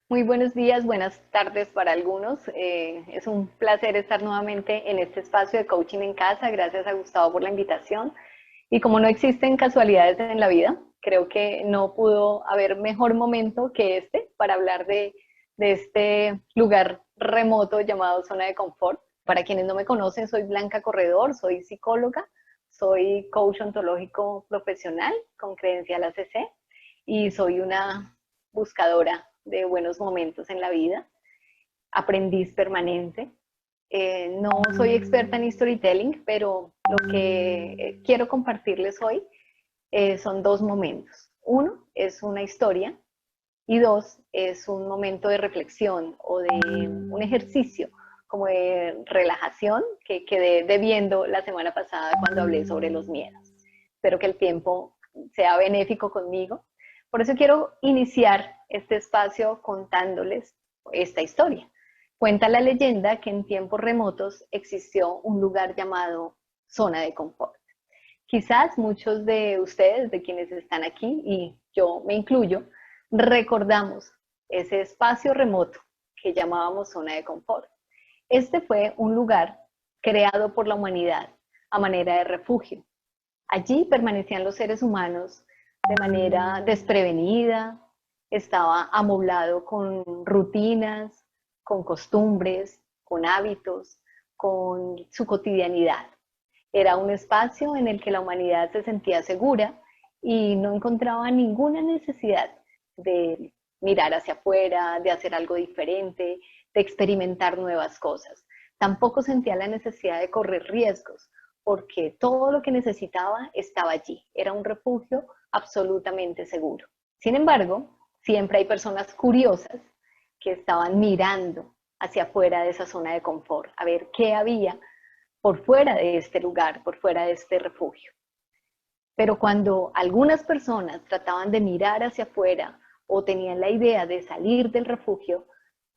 Muy buenos días, buenas tardes para algunos. Es un placer estar nuevamente en este espacio de coaching en casa. Gracias a Gustavo por la invitación. Y como no existen casualidades en la vida, creo que no pudo haber mejor momento que este para hablar de este lugar remoto llamado zona de confort. Para quienes no me conocen, soy Blanca Corredor, soy psicóloga, soy coach ontológico profesional con credencial ACC y soy una buscadora de buenos momentos en la vida, aprendiz permanente. No soy experta en storytelling, pero lo que quiero compartirles hoy son dos momentos. Uno es una historia y dos es un momento de reflexión o de un ejercicio como de relajación que quedé debiendo la semana pasada cuando hablé sobre los miedos. Espero que el tiempo sea benéfico conmigo. Por eso quiero iniciar este espacio contándoles esta historia. Cuenta la leyenda que en tiempos remotos existió un lugar llamado zona de confort. Quizás muchos de ustedes, de quienes están aquí, y yo me incluyo, recordamos ese espacio remoto que llamábamos zona de confort. Este fue un lugar creado por la humanidad a manera de refugio. Allí permanecían los seres humanos de manera desprevenida, estaba amoblado con rutinas, con costumbres, con hábitos, con su cotidianidad. Era un espacio en el que la humanidad se sentía segura y no encontraba ninguna necesidad de mirar hacia afuera, de hacer algo diferente, de experimentar nuevas cosas. Tampoco sentía la necesidad de correr riesgos, porque todo lo que necesitaba estaba allí. Era un refugio absolutamente seguro. Sin embargo, siempre hay personas curiosas que estaban mirando hacia afuera de esa zona de confort, a ver qué había por fuera de este lugar, por fuera de este refugio. Pero cuando algunas personas trataban de mirar hacia afuera o tenían la idea de salir del refugio,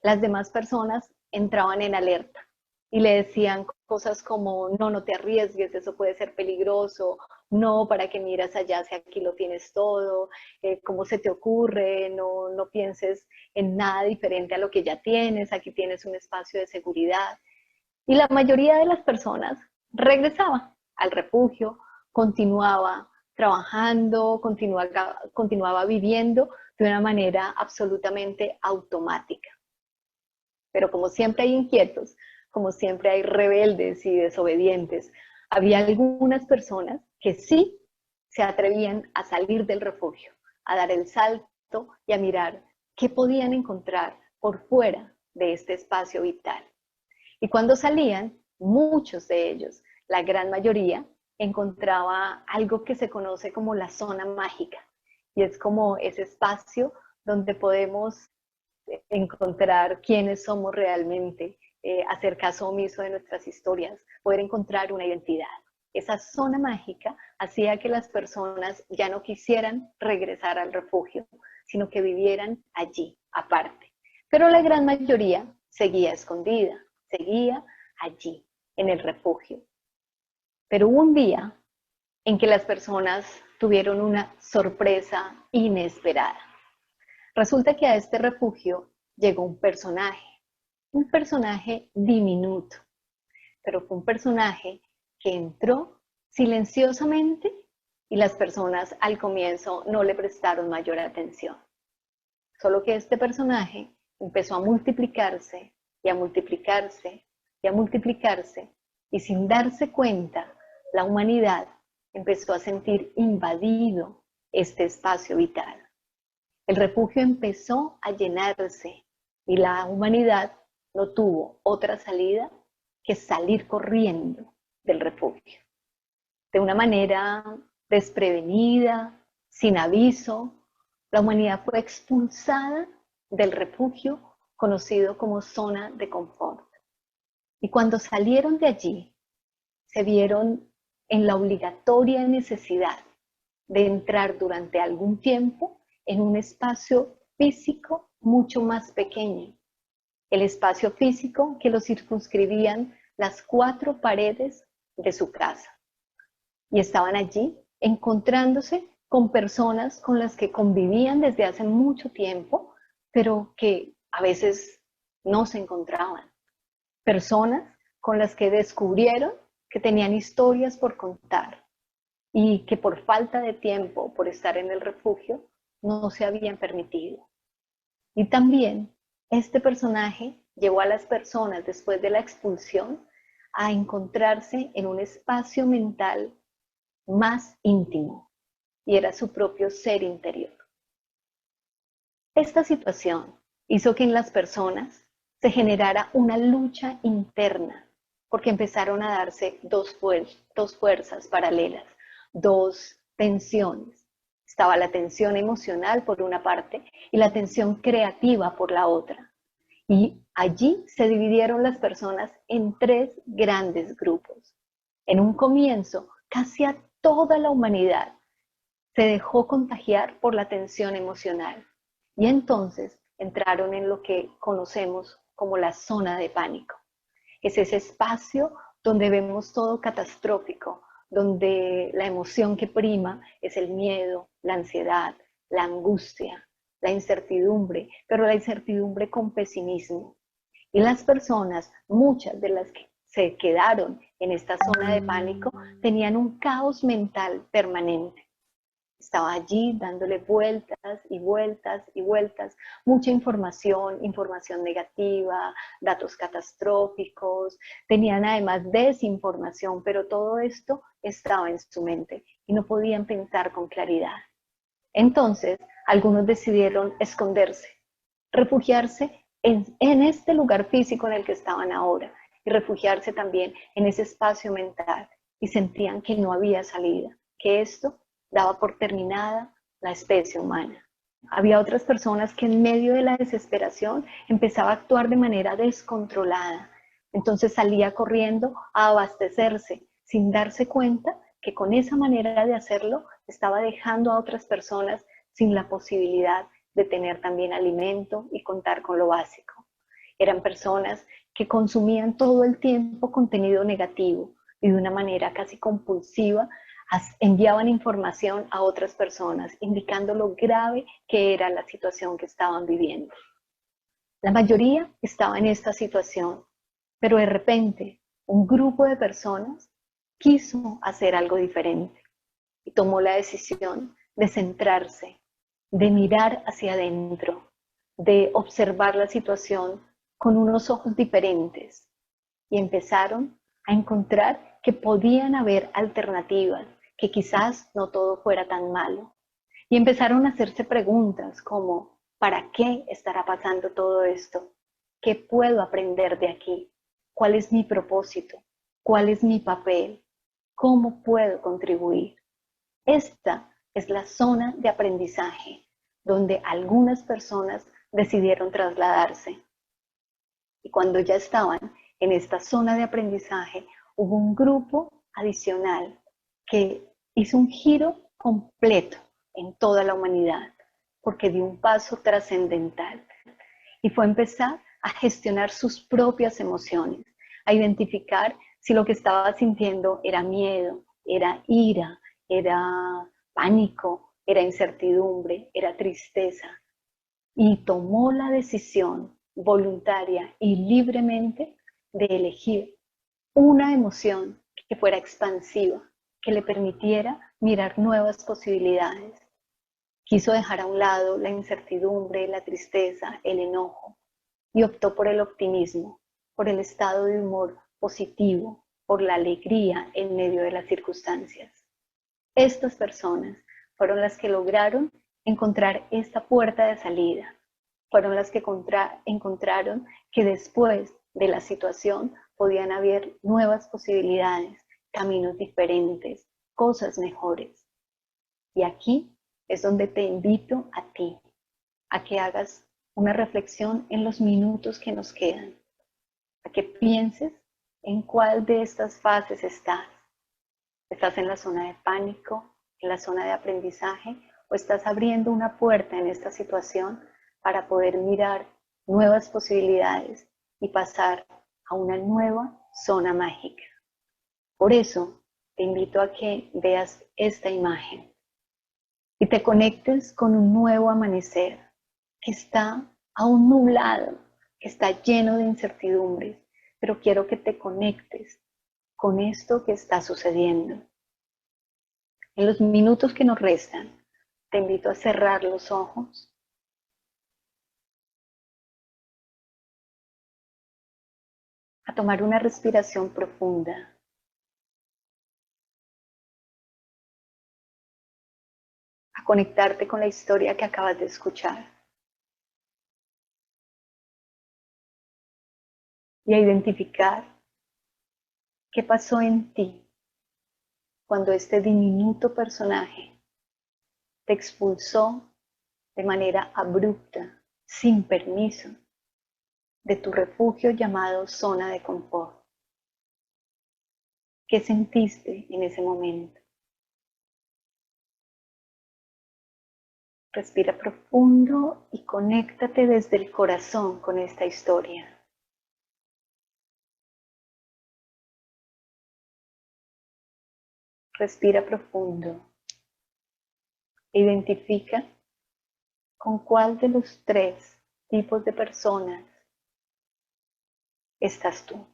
las demás personas entraban en alerta y le decían cosas como, no, no te arriesgues, eso puede ser peligroso, no, para que miras allá si aquí lo tienes todo, cómo se te ocurre, no, no pienses en nada diferente a lo que ya tienes, aquí tienes un espacio de seguridad. Y la mayoría de las personas regresaba al refugio, continuaba trabajando, continuaba viviendo de una manera absolutamente automática. Pero como siempre hay inquietos, como siempre hay rebeldes y desobedientes, había algunas personas que sí se atrevían a salir del refugio, a dar el salto y a mirar qué podían encontrar por fuera de este espacio vital. Y cuando salían, muchos de ellos, la gran mayoría, encontraba algo que se conoce como la zona mágica. Y es como ese espacio donde podemos encontrar quiénes somos realmente, hacer caso omiso de nuestras historias, poder encontrar una identidad. Esa zona mágica hacía que las personas ya no quisieran regresar al refugio, sino que vivieran allí, aparte. Pero la gran mayoría seguía escondida, seguía allí, en el refugio. Pero hubo un día en que las personas tuvieron una sorpresa inesperada. Resulta que a este refugio llegó un personaje diminuto, pero fue un personaje que entró silenciosamente y las personas al comienzo no le prestaron mayor atención. Solo que este personaje empezó a multiplicarse y a multiplicarse y a multiplicarse y sin darse cuenta, la humanidad empezó a sentir invadido este espacio vital. El refugio empezó a llenarse y la humanidad no tuvo otra salida que salir corriendo del refugio. De una manera desprevenida, sin aviso, la humanidad fue expulsada del refugio conocido como zona de confort. Y cuando salieron de allí, se vieron en la obligatoria necesidad de entrar durante algún tiempo en un espacio físico mucho más pequeño, el espacio físico que lo circunscribían las 4 paredes de su casa. Y estaban allí encontrándose con personas con las que convivían desde hace mucho tiempo, pero que a veces no se encontraban. Personas con las que descubrieron que tenían historias por contar y que por falta de tiempo, por estar en el refugio, no se habían permitido. Y también este personaje llevó a las personas después de la expulsión a encontrarse en un espacio mental más íntimo, y era su propio ser interior. Esta situación hizo que en las personas se generara una lucha interna, porque empezaron a darse dos fuerzas paralelas, dos tensiones. Estaba la tensión emocional por una parte y la tensión creativa por la otra. Y allí se dividieron las personas en tres grandes grupos. En un comienzo, casi a toda la humanidad se dejó contagiar por la tensión emocional y entonces entraron en lo que conocemos como la zona de pánico. Es ese espacio donde vemos todo catastrófico, donde la emoción que prima es el miedo, la ansiedad, la angustia, la incertidumbre, pero la incertidumbre con pesimismo. Y las personas, muchas de las que se quedaron en esta zona de pánico, tenían un caos mental permanente. Estaba allí dándole vueltas y vueltas y vueltas, mucha información, información negativa, datos catastróficos, tenían además desinformación, pero todo esto estaba en su mente y no podían pensar con claridad. Entonces, algunos decidieron esconderse, refugiarse en este lugar físico en el que estaban ahora y refugiarse también en ese espacio mental y sentían que no había salida, que esto daba por terminada la especie humana. Había otras personas que en medio de la desesperación empezaba a actuar de manera descontrolada. Entonces salía corriendo a abastecerse sin darse cuenta que con esa manera de hacerlo estaba dejando a otras personas sin la posibilidad de tener también alimento y contar con lo básico. Eran personas que consumían todo el tiempo contenido negativo y de una manera casi compulsiva enviaban información a otras personas, indicando lo grave que era la situación que estaban viviendo. La mayoría estaba en esta situación, pero de repente un grupo de personas quiso hacer algo diferente y tomó la decisión de centrarse, de mirar hacia adentro, de observar la situación con unos ojos diferentes y empezaron a encontrar que podían haber alternativas, que quizás no todo fuera tan malo. Y empezaron a hacerse preguntas como, ¿para qué estará pasando todo esto? ¿Qué puedo aprender de aquí? ¿Cuál es mi propósito? ¿Cuál es mi papel? ¿Cómo puedo contribuir? Esta es la zona de aprendizaje donde algunas personas decidieron trasladarse. Y cuando ya estaban en esta zona de aprendizaje, hubo un grupo adicional que hizo un giro completo en toda la humanidad, porque dio un paso trascendental. Y fue empezar a gestionar sus propias emociones, a identificar si lo que estaba sintiendo era miedo, era ira, era pánico, era incertidumbre, era tristeza. Y tomó la decisión voluntaria y libremente de elegir una emoción que fuera expansiva, que le permitiera mirar nuevas posibilidades. Quiso dejar a un lado la incertidumbre, la tristeza, el enojo y optó por el optimismo, por el estado de humor positivo, por la alegría en medio de las circunstancias. Estas personas fueron las que lograron encontrar esta puerta de salida. Fueron las que encontraron que después de la situación podían haber nuevas posibilidades, caminos diferentes, cosas mejores. Y aquí es donde te invito a ti, a que hagas una reflexión en los minutos que nos quedan, a que pienses en cuál de estas fases estás. ¿Estás en la zona de pánico, en la zona de aprendizaje o estás abriendo una puerta en esta situación para poder mirar nuevas posibilidades y pasar a una nueva zona mágica? Por eso te invito a que veas esta imagen y te conectes con un nuevo amanecer que está aún nublado, que está lleno de incertidumbres, pero quiero que te conectes con esto que está sucediendo. En los minutos que nos restan, te invito a cerrar los ojos, a tomar una respiración profunda, a conectarte con la historia que acabas de escuchar y a identificar qué pasó en ti cuando este diminuto personaje te expulsó de manera abrupta, sin permiso, de tu refugio llamado zona de confort. ¿Qué sentiste en ese momento? Respira profundo y conéctate desde el corazón con esta historia. Respira profundo. Identifica con cuál de los 3 tipos de personas estás tú.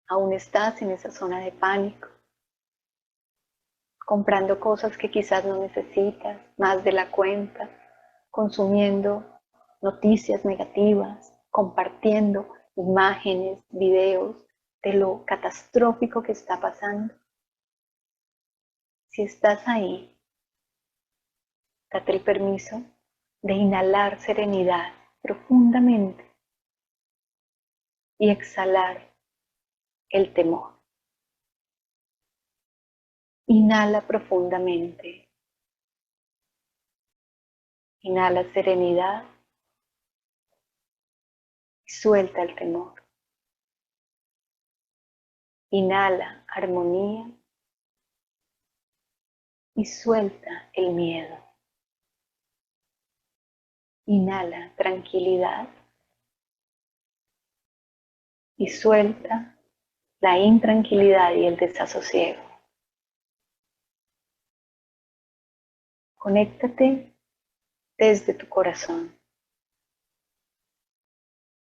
Aún estás en esa zona de pánico, comprando cosas que quizás no necesitas, más de la cuenta, consumiendo noticias negativas, compartiendo imágenes, videos de lo catastrófico que está pasando. Si estás ahí, date el permiso de inhalar serenidad profundamente y exhalar el temor. Inhala profundamente. Inhala serenidad y suelta el temor. Inhala armonía y suelta el miedo. Inhala tranquilidad y suelta la intranquilidad y el desasosiego. Conéctate desde tu corazón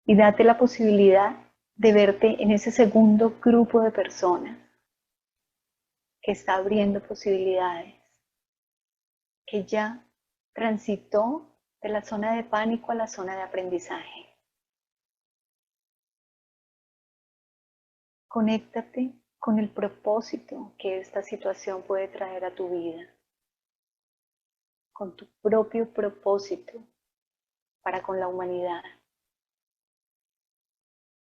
y date la posibilidad de verte en ese segundo grupo de personas que está abriendo posibilidades, que ya transitó de la zona de pánico a la zona de aprendizaje. Conéctate con el propósito que esta situación puede traer a tu vida, con tu propio propósito para con la humanidad,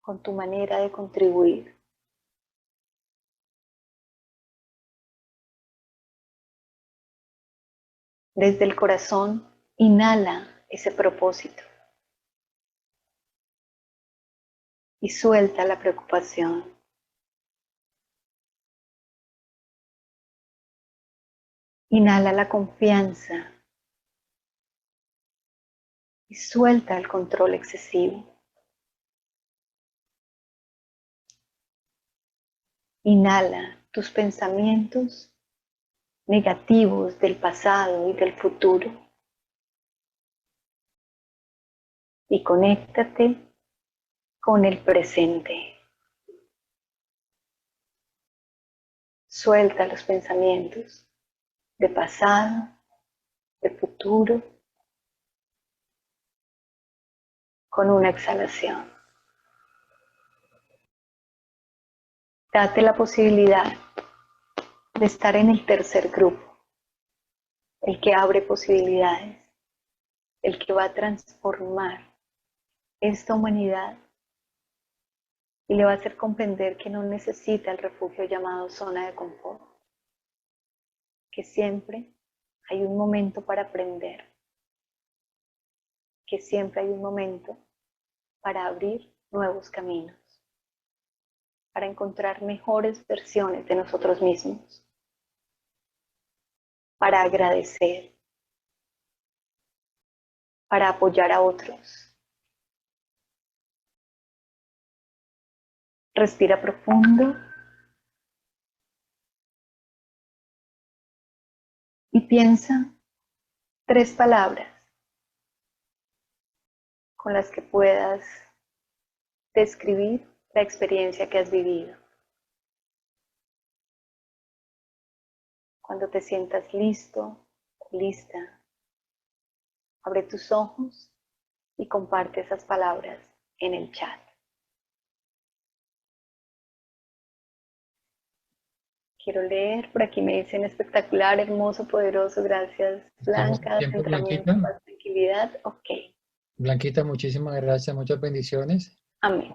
con tu manera de contribuir. Desde el corazón, inhala ese propósito y suelta la preocupación. Inhala la confianza y suelta el control excesivo. Inhala tus pensamientos negativos del pasado y del futuro y conéctate con el presente. Suelta los pensamientos de pasado, de futuro, con una exhalación. Date la posibilidad de estar en el tercer grupo, el que abre posibilidades, el que va a transformar esta humanidad y le va a hacer comprender que no necesita el refugio llamado zona de confort, que siempre hay un momento para aprender, que siempre hay un momento para abrir nuevos caminos, para encontrar mejores versiones de nosotros mismos, para agradecer, para apoyar a otros. Respira profundo y piensa 3 palabras con las que puedas describir la experiencia que has vivido. Cuando te sientas listo o lista, abre tus ojos y comparte esas palabras en el chat. Quiero leer, por aquí me dicen espectacular, hermoso, poderoso, gracias, Estamos en Blanca, tiempo, centramiento, Blanquita. paz, tranquilidad, ok, Blanquita, muchísimas gracias, muchas bendiciones. amén.